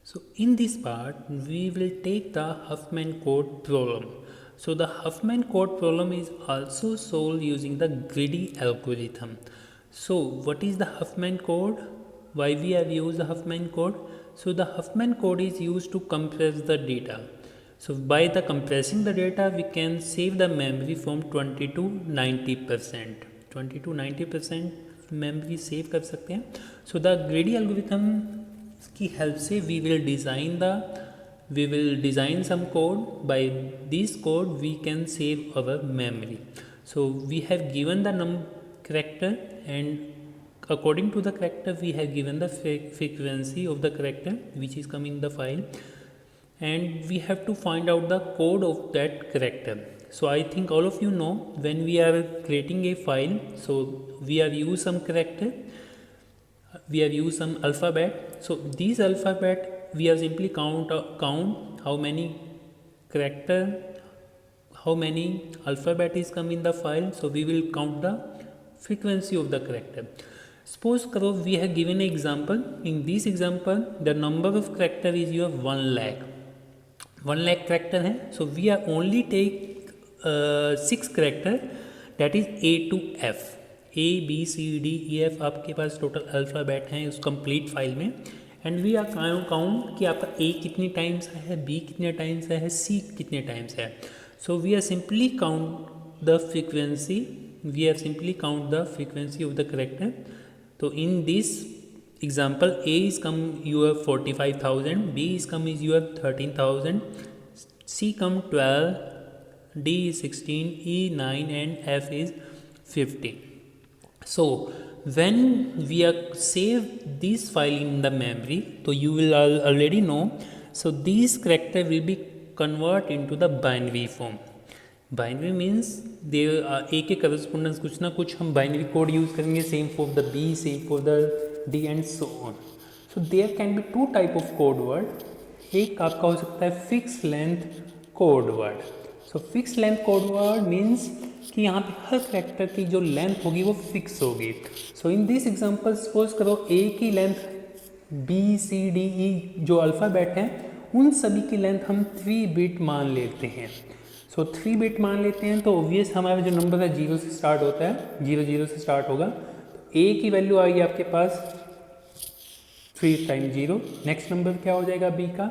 So in this part, we will take the Huffman code problem. So the Huffman code problem is also solved using the greedy algorithm. So what is the Huffman code? Why we have used the Huffman code? So the Huffman code is used to compress the data. So by the compressing the data, we can save the memory from 20 to 90%. 20 to 90% memory save कर सकते हैं. So the greedy algorithm की help से we will design some code. By this code we can save our memory. So we have given the character, and according to the character we have given the frequency of the character which is coming in the file, and we have to find out the code of that character. So I think all of you know, when we are creating a file, so we have used some character, we have used some alphabet. So these alphabet we have simply count how many character, how many alphabet is come in the file. So we will count the frequency of the character. Suppose karo we have given an example. In this example the number of character is your 1 lakh. 1 lakh character है. So we are only take 6 character, that is A to F. A B C D E F आपके पास total alphabet हैं उस complete file में. And we are count कि आपका A कितने times है, B कितने टाइम्स है, C कितने टाइम्स है. So we are simply count the frequency, we are simply count the frequency of the character. तो in this example, A is come your 45,000, B is come is your 13,000, C come 12, D is 16, E 9 and F is 50. So when we are save this file in the memory, so you will already know, so these character will be convert into the binary form. Binary means the A के correspondence कुछ ना कुछ हम binary code use करेंगे, same for the B, same for the D and so on. So there can be two type of code word. एक आपका हो सकता है fix length code word. So fix length code word means कि यहाँ पे हर character की जो लेंथ होगी वो फिक्स होगी. So in this example suppose करो ए की length B C D E जो अल्फ़ाबेट हैं उन सभी की लेंथ हम 3 बिट मान लेते हैं. सो 3 बिट मान लेते हैं तो ऑब्वियस हमारा जो नंबर है 0 से स्टार्ट होता है, 0 से स्टार्ट होगा. तो ए की वैल्यू आएगी आपके पास 3 टाइम 0. नेक्स्ट नंबर क्या हो जाएगा बी का,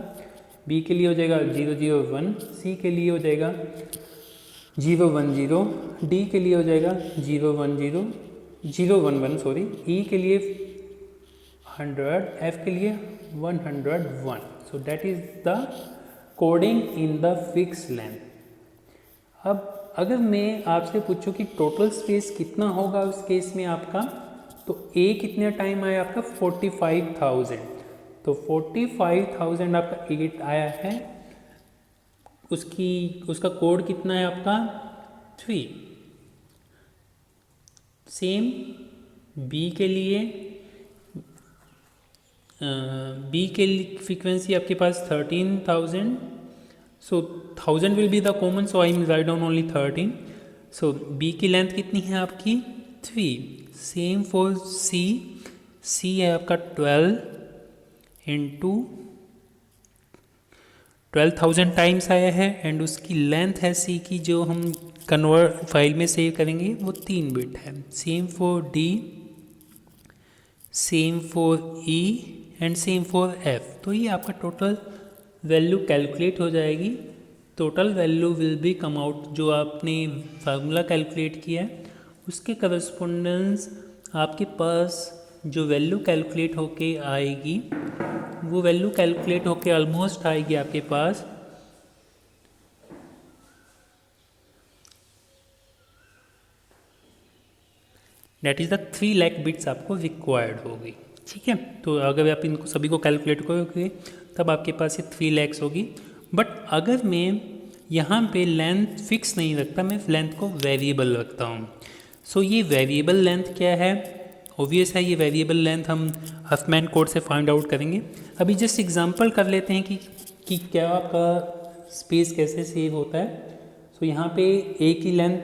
बी के लिए हो जाएगा 0 0 1, सी के लिए हो जाएगा 0 1 0, डी के लिए हो जाएगा 0 1 0 0 1 1 सॉरी, ई के लिए 100, एफ के लिए 101. सो that is the coding in the fix length. अब अगर मैं आपसे पूछूं कि टोटल स्पेस कितना होगा उस केस में आपका, तो ए कितने टाइम आया आपका 45,000. तो 45,000 आपका 8 आया है. उसका कोड कितना है आपका 3. सेम बी के लिए, बी के फ्रीक्वेंसी आपके पास 13,000. So 1000 will be the common, so I will write down only 13. So B की लेंथ कितनी है आपकी 3. सेम फॉर C, C है आपका 12 इंटू 12,000 टाइम्स आया है, एंड उसकी लेंथ है C की जो हम कन्वर्ट फाइल में सेव करेंगे वो 3 बिट है. Same for D, same for E and same for F. तो ये आपका टोटल वैल्यू कैलकुलेट हो जाएगी. Total value will be come out, जो आपने फार्मूला कैलकुलेट किया है उसके करस्पोंडेंस आपके पास जो वैल्यू कैलकुलेट होके आएगी वो वैल्यू कैलकुलेट होके ऑलमोस्ट आएगी आपके पास that is the 3 lakh bits आपको रिक्वायर्ड होगी. ठीक है, तो अगर आप इनको सभी को कैलकुलेट करोगे तब आपके पास ये 3 लाख होगी. बट अगर मैं यहाँ पे लेंथ फिक्स नहीं रखता, मैं लेंथ को वेरिएबल रखता हूँ. सो ये वेरिएबल लेंथ क्या है, ऑब्वियस है ये वेरिएबल लेंथ हम हफमैन कोड से फाइंड आउट करेंगे. अभी जस्ट एग्जांपल कर लेते हैं कि क्या आपका स्पेस कैसे सेव होता है. सो यहाँ पे ए की लेंथ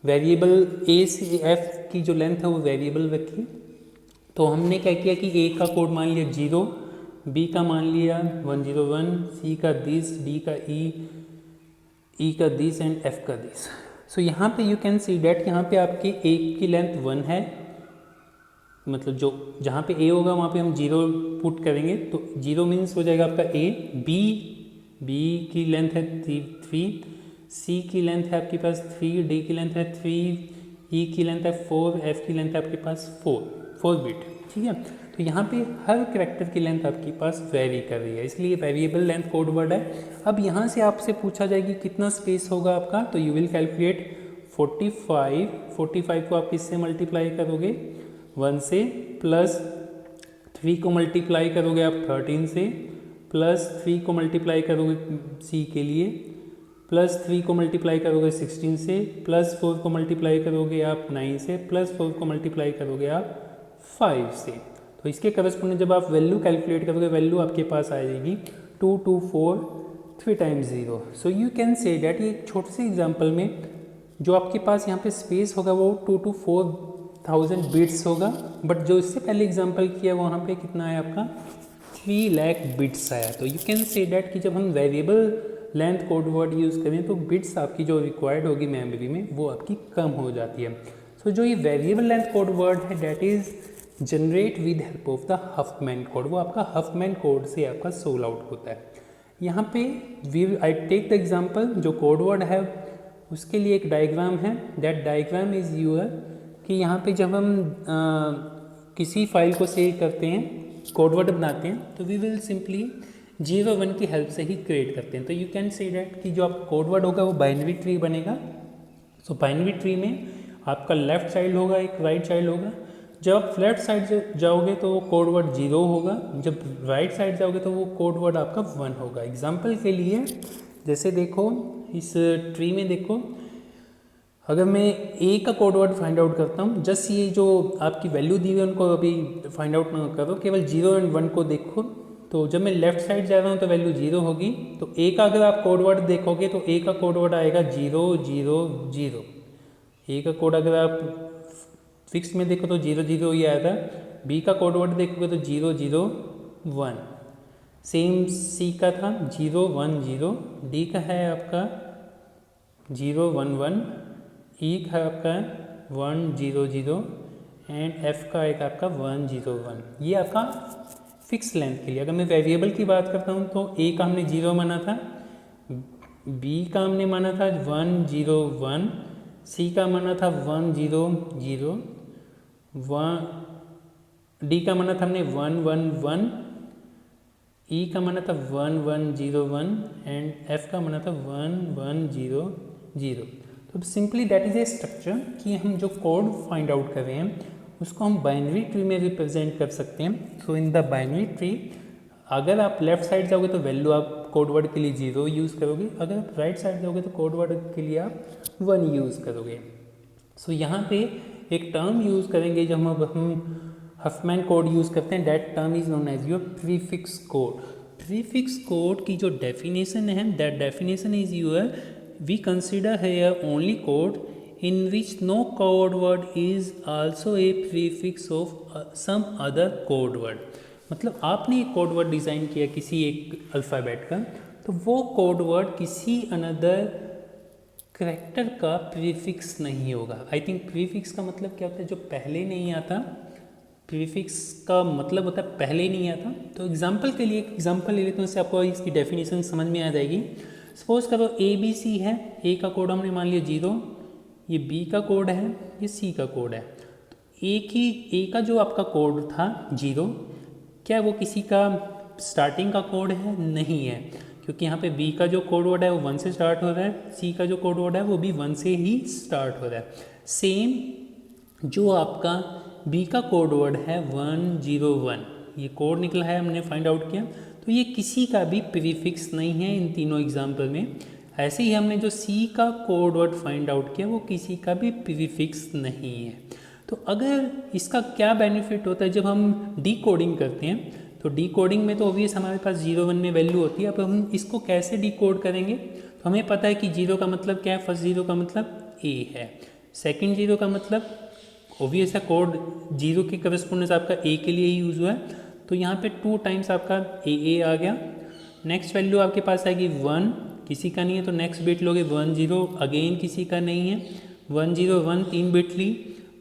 वेरिएबल ए से एफ की जो लेंथ है वो वेरिएबल रखी. तो हमने क्या किया कि ए का कोड मान लिया 0, बी का मान लिया 101, सी का दिस, डी का ई का दिस एंड एफ का दिस। सो यहाँ पे यू कैन सी डैट यहाँ पे आपके ए की लेंथ 1 है, मतलब जो जहाँ पे ए होगा वहाँ पे हम 0 पुट करेंगे, तो 0 मीन्स हो जाएगा आपका ए। बी की लेंथ है 3, सी की लेंथ है आपके पास 3, डी की लेंथ है 3, ई की लेंथ है 4, एफ की लेंथ है आपके पास 4 बिट, ठीक है। तो यहाँ पे हर कैरेक्टर की लेंथ आपके पास वेरी कर रही है, इसलिए वेरिएबल लेंथ कोड वर्ड है। अब यहाँ से आपसे पूछा जाएगी कितना स्पेस होगा आपका, तो यू विल कैलकुलेट 45 को आप किससे मल्टीप्लाई करोगे 1 से, प्लस 3 को मल्टीप्लाई करोगे आप 13 से, प्लस 3 को मल्टीप्लाई करोगे सी के लिए, प्लस 3 को मल्टीप्लाई करोगे 16 से, प्लस 4 को मल्टीप्लाई करोगे आप 9 से, प्लस 4 को मल्टीप्लाई करोगे आप 5 से। तो इसके करस्पॉन्डिंग जब आप वैल्यू कैलकुलेट करोगे, वैल्यू आपके पास आ जाएगी 224 3 times 0। So you can say that ये छोटे से एग्जाम्पल में जो आपके पास यहाँ पे स्पेस होगा वो 2 to 4000 बिट्स होगा, बट जो इससे पहले एग्जाम्पल किया वहाँ पे कितना है आपका 3 लाख बिट्स आया। तो यू कैन से डैट कि जब हम variable length code word use करें तो बिट्स आपकी जो रिक्वायर्ड होगी मेमोरी में वो आपकी कम हो जाती है। सो जो ये वेरिएबल लेंथ कोड वर्ड है that is generate with help of the Huffman code, वो आपका हफमैन कोड से आपका सोल आउट होता है। यहाँ पे आई टेक द एग्जाम्पल, जो कोड वर्ड है उसके लिए एक डायग्राम है, दैट डायग्राम इज़ यूअर कि यहाँ पे जब हम किसी फाइल को सेव करते हैं, कोड वर्ड बनाते हैं, तो वी विल सिंपली 0-1 की हेल्प से ही क्रिएट करते हैं। तो यू कैन से डैट कि जो आपका कोड वर्ड होगा वो बाइनरी ट्री बनेगा। सो बाइनरी ट्री में आपका लेफ्ट साइड होगा, एक राइट साइड होगा। जब आप लेफ्ट साइड जाओगे तो वो कोड वर्ड 0 होगा, जब राइट साइड जाओगे तो वो कोड वर्ड आपका 1 होगा। एग्जाम्पल के लिए जैसे देखो इस ट्री में देखो, अगर मैं ए का कोड वर्ड फाइंड आउट करता हूँ, जस्ट ये जो आपकी वैल्यू दी हुई है उनको अभी फाइंड आउट ना करो, केवल 0 और 1 को देखो। तो जब मैं लेफ्ट साइड जा रहा हूँ तो वैल्यू 0 होगी, तो ए का अगर आप कोड वर्ड देखोगे तो ए का कोड वर्ड आएगा 0 0 0। ए का कोड अगर आप फिक्स में देखो तो 0 0 ही आया था। बी का कोड वर्ड देखोगे तो 0 0 1, सेम सी का था 0 1 0, डी का है आपका 0 1 1, ई का आपका 1 0 0 एंड एफ का एक आपका 1 0 1। ये आपका फिक्स लेंथ के लिए। अगर मैं वेरिएबल की बात करता हूँ तो ए का हमने 0 माना था, बी का हमने माना था 1 0 1, सी का माना था 1 0 0, 1 डी का माना था हमने 1 1 1, ई का माना था 1 1 0 1 एंड एफ का माना था 1 1 0 0। तो simply that is a structure कि हम जो कोड फाइंड आउट कर रहे हैं उसको हम बाइनरी ट्री में रिप्रेजेंट कर सकते हैं। सो इन द बाइनरी ट्री अगर आप लेफ्ट साइड जाओगे तो वैल्यू आप कोड वर्ड के लिए 0 यूज़ करोगे, अगर आप राइट साइड जाओगे तो कोड वर्ड के लिए आप 1 यूज़ करोगे। सो यहाँ पे एक टर्म यूज़ करेंगे जब हम हफमैन कोड यूज़ करते हैं, that term is known as your prefix code. Prefix code की जो डेफिनेशन है, that definition is your we consider here only code in which no code word is also a prefix of some other code word। मतलब आपने एक code word design किया किसी एक alphabet का, तो वो कोड वर्ड किसी अनदर करैक्टर का प्रीफिक्स नहीं होगा। आई थिंक प्रीफिक्स का मतलब क्या होता है, जो पहले नहीं आता। प्रीफिक्स का मतलब होता है पहले नहीं आता। तो एग्जाम्पल के लिए एक एग्जाम्पल ले लेते हैं, उससे आपको इसकी डेफिनेशन समझ में आ जाएगी। सपोज करो ए बी सी है, ए का कोड हमने मान लिया 0, ये बी का कोड है, ये सी का कोड है। तो ए का जो आपका कोड था 0, क्या वो किसी का स्टार्टिंग का कोड है? नहीं है, क्योंकि यहाँ पे बी का जो कोड वर्ड है वो 1 से स्टार्ट हो रहा है, सी का जो कोड वर्ड है वो भी 1 से ही स्टार्ट हो रहा है। सेम जो आपका बी का कोड वर्ड है 1 0 1, ये कोड निकला है, हमने फाइंड आउट किया, तो ये किसी का भी प्रीफिक्स नहीं है इन तीनों एग्जाम्पल में। ऐसे ही हमने जो सी का कोड वर्ड फाइंड आउट किया वो किसी का भी प्रीफिक्स नहीं है। तो अगर इसका क्या बेनिफिट होता है जब हम डी कोडिंग करते हैं, तो डी कोडिंग में तो ऑब्वियस हमारे पास 0 1 में वैल्यू होती है। अब हम इसको कैसे डी कोड करेंगे, तो हमें पता है कि 0 का मतलब क्या है, फर्स्ट 0 का मतलब ए है, सेकंड 0 का मतलब ऑब्वियस है कोड 0 के करस्पोंडेंस आपका ए के लिए ही यूज़ हुआ है, तो यहाँ पे 2 टाइम्स आपका ए आ गया। नेक्स्ट वैल्यू आपके पास आएगी 1, किसी का नहीं है तो नेक्स्ट बिट लोगे 1 0, अगेन किसी का नहीं है 1 0 1, 3 बिट ली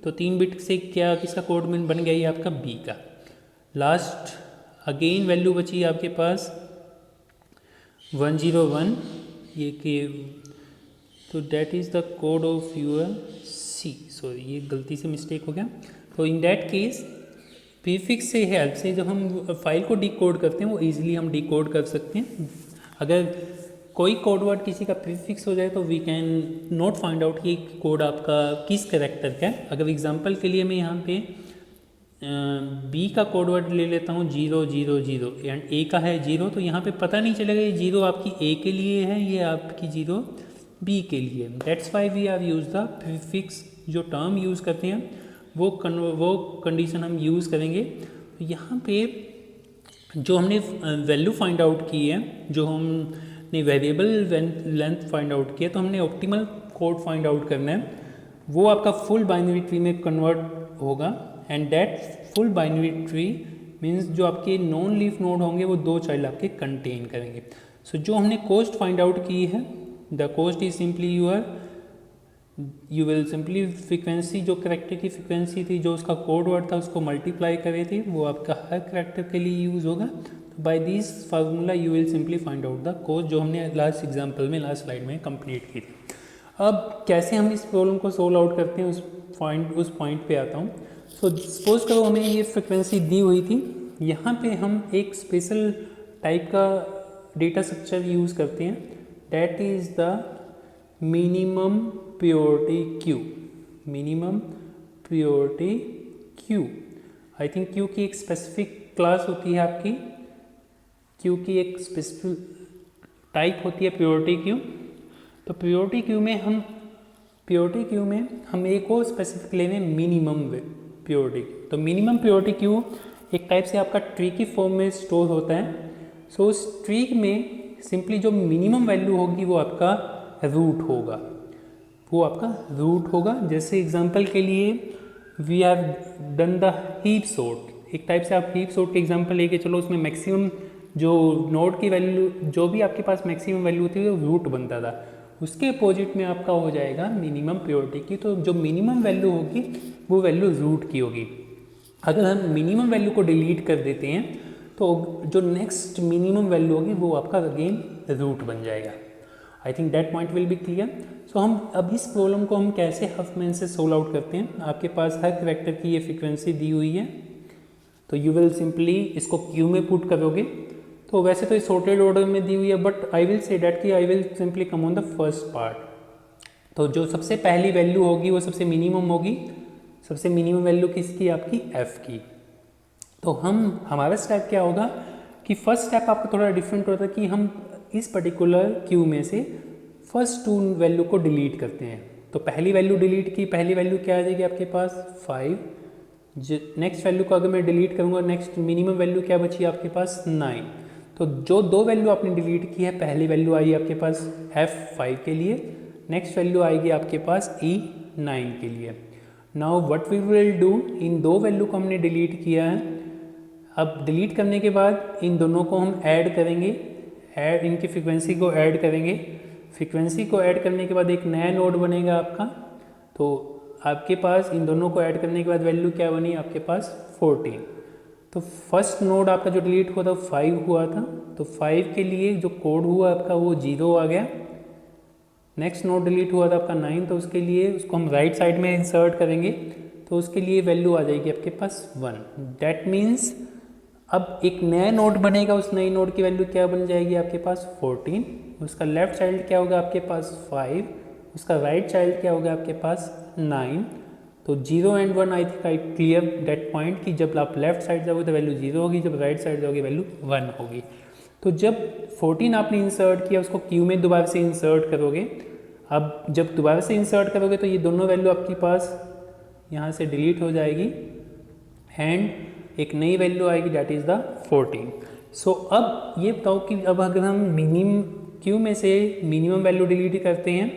तो 3 बिट से क्या किसका कोड बन गया ये आपका बी का। लास्ट अगेन वैल्यू बची आपके पास 1 0 1, ये कि तो that is the code of your C. Sorry ये गलती से मिस्टेक हो गया। तो इन दैट केस प्रीफिक्स से हेल्प से जब हम फाइल को डिकोड करते हैं वो इजीली हम डिकोड कर सकते हैं। अगर कोई कोड वर्ड किसी का प्रीफिक्स हो जाए तो we can not find out कि कोड आपका किस कैरेक्टर का है। अगर एग्जांपल के लिए मैं यहाँ पे बी का कोड वर्ड ले लेता हूँ 0 0 0 एंड ए का है 0, तो यहाँ पे पता नहीं चलेगा ये 0 आपकी ए के लिए है, ये आपकी 0 बी के लिए। That's why we are use the prefix. जो टर्म यूज़ करते हैं वो कंडीशन हम यूज़ करेंगे। तो यहाँ पे जो हमने वैल्यू फाइंड आउट की है, जो हमने वेरिएबल लेंथ फाइंड आउट किया, तो हमने ऑप्टिमल कोड फाइंड आउट करना है। वो आपका फुल बाइनरी ट्री में कन्वर्ट होगा and that full binary tree means जो आपके नॉन लीफ नोड होंगे वो 2 चाइल्ड आपके कंटेन करेंगे। सो जो हमने कॉस्ट फाइंड आउट की है, the cost is simply you will simply frequency, जो करेक्टर की फ्रीक्वेंसी थी, जो उसका कोड वर्ड था उसको मल्टीप्लाई करे थे, वो आपका हर करेक्टर के लिए यूज़ होगा। तो by this formula you will simply find out the cost, जो हमने लास्ट एग्जांपल में लास्ट स्लाइड में कंप्लीट की थी। अब कैसे हम इस प्रॉब्लम को सोल्व आउट करते हैं उस पॉइंट पे आता हूँ। सो सपोज करो हमें ये फ्रिक्वेंसी दी हुई थी, यहाँ पे हम एक स्पेशल टाइप का डेटा स्ट्रक्चर यूज़ करते हैं, that is the minimum purity Q. Minimum purity Q, I think Q की एक स्पेसिफिक क्लास होती है आपकी, क्यू की एक स्पेसिफिक टाइप होती है प्योरिटी क्यू। तो प्योरिटी क्यू में हम एक और स्पेसिफिक लेने मिनिमम प्योरिटी। तो मिनिमम प्योरिटी क्यू एक टाइप से आपका ट्री की फॉर्म में स्टोर होता है। सो उस ट्री में सिंपली जो मिनिमम वैल्यू होगी वो आपका रूट होगा, वो आपका रूट होगा। जैसे एग्जांपल के लिए we have done the heap sort, एक टाइप से आप हीप सॉर्ट के एग्जांपल लेके चलो, उसमें मैक्सिमम जो नोड की वैल्यू, जो भी आपके पास मैक्सिमम वैल्यू थी वो रूट बनता था, उसके अपोजिट में आपका हो जाएगा मिनिमम प्योरिटी की। तो जो मिनिमम वैल्यू होगी वो वैल्यू रूट की होगी। अगर हम मिनिमम वैल्यू को डिलीट कर देते हैं तो जो नेक्स्ट मिनिमम वैल्यू होगी वो आपका अगेन रूट बन जाएगा। I think that point will be clear. So हम अब इस प्रॉब्लम को हम कैसे हफमैन से सोल्व आउट करते हैं। आपके पास हर कैरेक्टर की ये फ्रीक्वेंसी दी हुई है, तो यू विल सिंपली इसको क्यू में पुट करोगे। तो वैसे तो ये सॉर्टेड ऑर्डर में दी हुई है, but I will say that कि I will simply come on the first part. तो जो सबसे पहली वैल्यू होगी वो सबसे मिनिमम होगी। सबसे मिनिमम वैल्यू किसकी? आपकी एफ की। तो हमारा स्टेप क्या होगा कि फर्स्ट स्टेप आपका थोड़ा डिफरेंट होता है कि हम इस पर्टिकुलर क्यू में से फर्स्ट 2 वैल्यू को डिलीट करते हैं। तो पहली वैल्यू डिलीट की, पहली वैल्यू क्या आ जाएगी आपके पास 5। नेक्स्ट वैल्यू को अगर मैं डिलीट करूँगा, नेक्स्ट मिनिमम वैल्यू क्या बची आपके पास 9। तो जो 2 वैल्यू आपने डिलीट की है, पहली वैल्यू आई आपके पास F5 के लिए, नेक्स्ट वैल्यू आएगी आपके पास E9 के लिए। Now what we will do, in 2 value को हमने डिलीट किया है। अब डिलीट करने के बाद इन दोनों को हम ऐड करेंगे, इनकी फ्रीक्वेंसी को ऐड करेंगे। फ्रीक्वेंसी को ऐड करने के बाद एक नया नोड बनेगा आपका। तो आपके पास इन दोनों को ऐड करने के बाद वैल्यू क्या बनी आपके पास 14। तो फर्स्ट नोड आपका जो डिलीट हुआ था 5 हुआ था, तो 5 के लिए जो कोड हुआ आपका वो 0 आ गया। नेक्स्ट नोड डिलीट हुआ था आपका 9, तो उसके लिए उसको हम राइट साइड में इंसर्ट करेंगे, तो उसके लिए वैल्यू आ जाएगी आपके पास 1। दैट मीन्स अब एक नया नोड बनेगा, उस नई नोड की वैल्यू क्या बन जाएगी आपके पास 14। उसका लेफ्ट चाइल्ड क्या होगा आपके पास 5, उसका राइट चाइल्ड क्या होगा आपके पास 9। तो 0 and 1 I think I clear that point कि जब आप लेफ्ट साइड जाओगे तो वैल्यू 0 होगी, जब राइट साइड जाओगे वैल्यू 1 होगी। तो जब 14 आपने इंसर्ट किया, उसको क्यू में दोबारा से इंसर्ट करोगे। अब जब दोबारा से इंसर्ट करोगे तो ये दोनों वैल्यू आपके पास यहाँ से डिलीट हो जाएगी एंड एक नई वैल्यू आएगी, दैट इज़ द 14। सो अब ये बताओ कि अब अगर हम मिनिमम क्यू में से मिनिमम वैल्यू डिलीट करते हैं,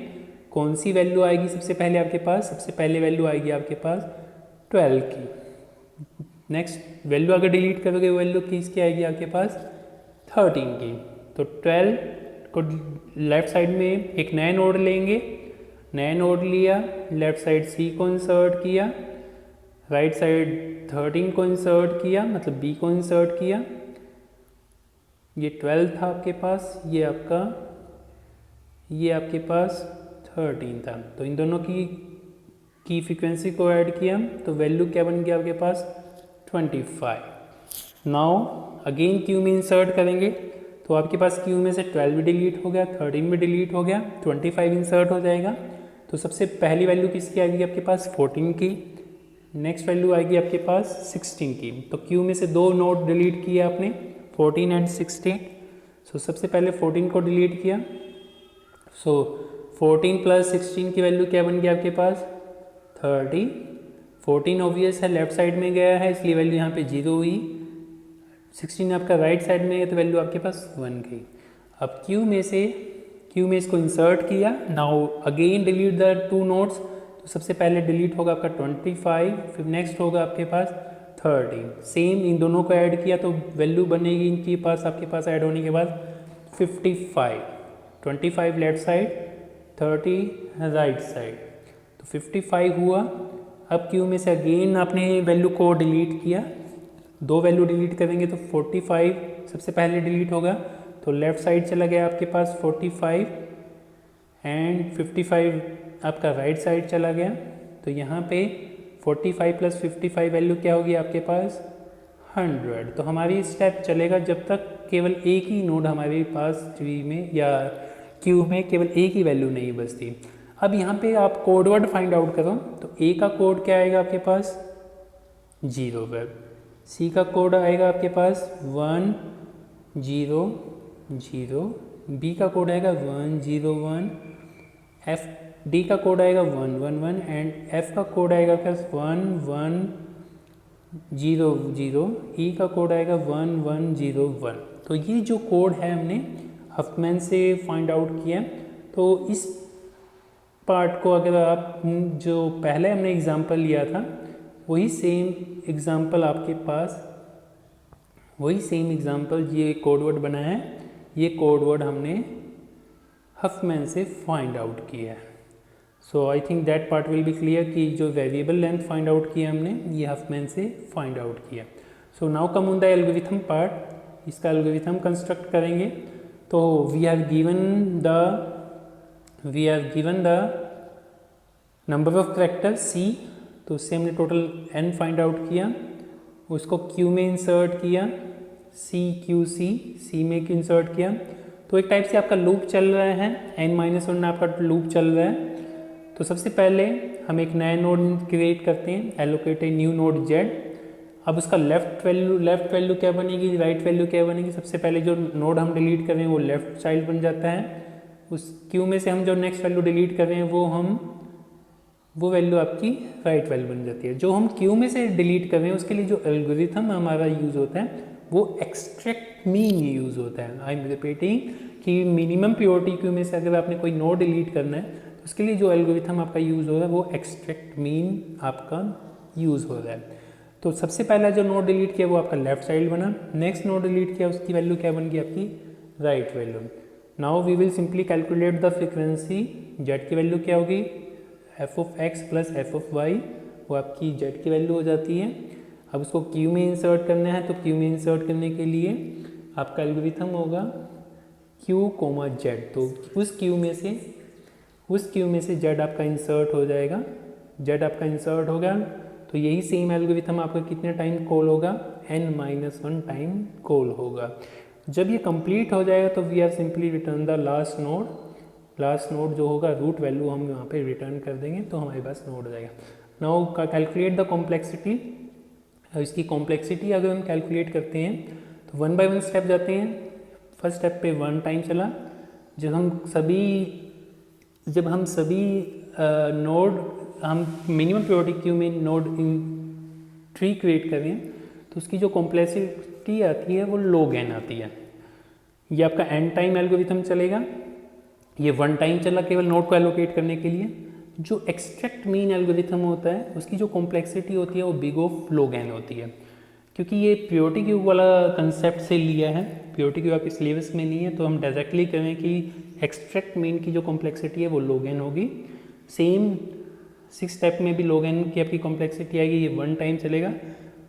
कौन सी वैल्यू आएगी सबसे पहले आपके पास? सबसे पहले वैल्यू आएगी आपके पास 12 की। नेक्स्ट वैल्यू अगर डिलीट करोगे वैल्यू किसकी आएगी आपके पास 13 की। तो 12 को लेफ्ट साइड में एक नया नोड लेंगे, नया नोड लिया, लेफ्ट साइड सी को इंसर्ट किया, राइट साइड 13 को इंसर्ट किया, मतलब बी को इंसर्ट किया। ये 12 था आपके पास, ये आपके पास 13 था। तो इन दोनों की फ्रीक्वेंसी को ऐड किया तो वैल्यू क्या बन गया आपके पास 25। नाउ अगेन क्यू में इंसर्ट करेंगे तो आपके पास क्यू में से 12 भी डिलीट हो गया, 13 भी डिलीट हो गया, 25 इंसर्ट हो जाएगा। तो सबसे पहली वैल्यू किसकी आएगी आपके पास 14 की, नेक्स्ट वैल्यू आएगी आपके पास 16 की। तो क्यू में से दो नोड डिलीट किए आपने 14 एंड 16। सो सबसे पहले 14 को डिलीट किया। सो 14 प्लस 16 की वैल्यू क्या बन गई आपके पास 30। 14 ऑब्वियस है लेफ्ट साइड में गया है इसलिए वैल्यू यहाँ पे 0 हुई। 16 आपका राइट साइड में है तो वैल्यू आपके पास 1 गई। अब क्यू में इसको इंसर्ट किया। Now again delete the two nodes. तो सबसे पहले डिलीट होगा आपका 25, फिर नेक्स्ट होगा आपके पास 30। सेम इन दोनों को ऐड किया तो वैल्यू बनेगी इनके पास आपके पास ऐड होने के बाद 55। 25 लेफ्ट साइड, 30 राइट साइड, तो 55 हुआ। अब क्यू में से अगेन आपने वैल्यू को डिलीट किया, दो वैल्यू डिलीट करेंगे तो 45 सबसे पहले डिलीट होगा तो लेफ्ट साइड चला गया आपके पास 45 एंड 55 आपका राइट साइड चला गया। तो यहाँ पे 45 प्लस 55 वैल्यू क्या होगी आपके पास 100। तो हमारी स्टेप चलेगा जब तक केवल एक ही नोड हमारे पास ट्री में या क्यू में केवल एक ही वैल्यू नहीं बचती। अब यहाँ पे आप कोड वर्ड फाइंड आउट करो तो ए का कोड क्या आएगा आपके पास 0 पर, सी का कोड आएगा आपके पास 1 0 0, बी का कोड आएगा 1 0 1, एफ डी का कोड आएगा 1 1 1 एंड एफ का कोड आएगा आपके पास 1 1 0 0, ई का कोड आएगा 1 1 0 1। तो ये जो कोड है हमने हफमैन से फाइंड आउट किया। तो इस पार्ट को अगर आप जो पहले हमने एग्जांपल लिया था वही सेम एग्जांपल आपके पास, वही सेम एग्जांपल ये कोड वर्ड बना है, ये कोड वर्ड हमने हफमैन से फाइंड आउट किया है। So I think that part will be clear कि जो वेरिएबल लेंथ फाइंड आउट किया हमने ये हफमैन से फाइंड आउट किया। So now come on the algorithm part, इसका एल्गोरिथम कंस्ट्रक्ट करेंगे। तो we have given the number of character C, तो उससे हमने टोटल n फाइंड आउट किया, उसको Q में इंसर्ट किया, C में इंसर्ट किया। तो एक टाइप से आपका लूप चल रहा है, n-1 आपका लूप चल रहा है। तो सबसे पहले हम एक नया नोड क्रिएट करते हैं, allocate a new node Z। अब उसका लेफ्ट वैल्यू क्या बनेगी, राइट वैल्यू क्या बनेगी। सबसे पहले जो नोड हम डिलीट कर रहे हैं वो लेफ्ट चाइल्ड बन जाता है। उस क्यू में से हम जो नेक्स्ट वैल्यू डिलीट कर रहे हैं वो वैल्यू आपकी राइट वैल्यू बन जाती है। जो हम क्यू में से डिलीट कर रहे हैं उसके लिए जो एल्गोरिथम हमारा यूज़ होता है वो एक्सट्रैक्ट मीन यूज़ होता है। आई एम रिपीटिंग कि मिनिमम प्योरिटी क्यू में से अगर आपने कोई नोड डिलीट करना है तो उसके लिए जो एल्गोरिथम आपका यूज़ हो रहा है वो एक्सट्रैक्ट मीन आपका यूज़ हो रहा है। तो सबसे पहला जो नोड डिलीट किया वो आपका लेफ्ट साइड बना, नेक्स्ट नोड डिलीट किया उसकी वैल्यू क्या बन गई आपकी right value. Now we will simply calculate the frequency. Z की वैल्यू क्या होगी f of x plus f of y, वो आपकी z की वैल्यू हो जाती है। अब उसको q में इंसर्ट करना है तो q में इंसर्ट करने के लिए आपका एल्गोरिथम होगा q, z। तो उस q में से z आपका इंसर्ट हो जाएगा, z आपका इंसर्ट होगा। तो यही सेम एल्गोरिथम आपका कितने टाइम कॉल होगा n-1 टाइम कॉल होगा। जब ये कंप्लीट हो जाएगा तो we are simply return the last node जो होगा रूट वैल्यू हम यहाँ पे रिटर्न कर देंगे तो हमारे पास नोड हो जाएगा। नाउ का कैलकुलेट द कॉम्प्लेक्सिटी। इसकी कॉम्प्लेक्सिटी अगर हम कैलकुलेट करते हैं तो 1 बाय 1 स्टेप जाते हैं। फर्स्ट स्टेप पे 1 टाइम चला। जब हम सभी नोड हम मिनिमम प्योरिटी क्यू में नोड इन ट्री क्रिएट कर रहे हैं तो उसकी जो कॉम्प्लेक्सिटी आती है वो log n आती है। ये आपका n टाइम एल्गोरिथम चलेगा, ये 1 टाइम चला केवल नोड को एलोकेट करने के लिए। जो एक्सट्रैक्ट मीन एल्गोरिथम होता है उसकी जो कॉम्प्लेक्सिटी होती है वो बिग ऑफ log n होती है। क्योंकि ये प्योरिटी क्यू वाला कंसेप्ट से लिया है, प्योरिटी क्यू आपके सिलेबस में नहीं है, तो हम डायरेक्टली करें कि एक्सट्रैक्ट मीन की जो कॉम्प्लेक्सिटी है वो log n होगी। सेम 6 स्टेप में भी log n की आपकी कॉम्प्लेक्सिटी आएगी, ये 1 टाइम चलेगा।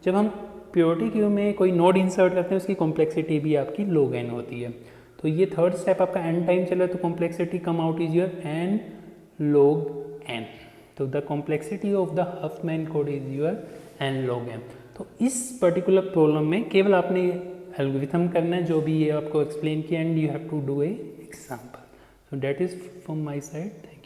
जब हम प्योरिटी क्यू में कोई नोड इंसर्ट करते हैं उसकी कॉम्प्लेक्सिटी भी आपकी log n होती है। तो ये थर्ड स्टेप आपका n टाइम चला तो complexity come out is your n log n। तो the complexity of the Huffman code is your n log n। तो इस पर्टिकुलर प्रॉब्लम में केवल आपने एल्गोरिथम करना है जो भी ये आपको एक्सप्लेन किया, and you have to do a example. So that is from my side.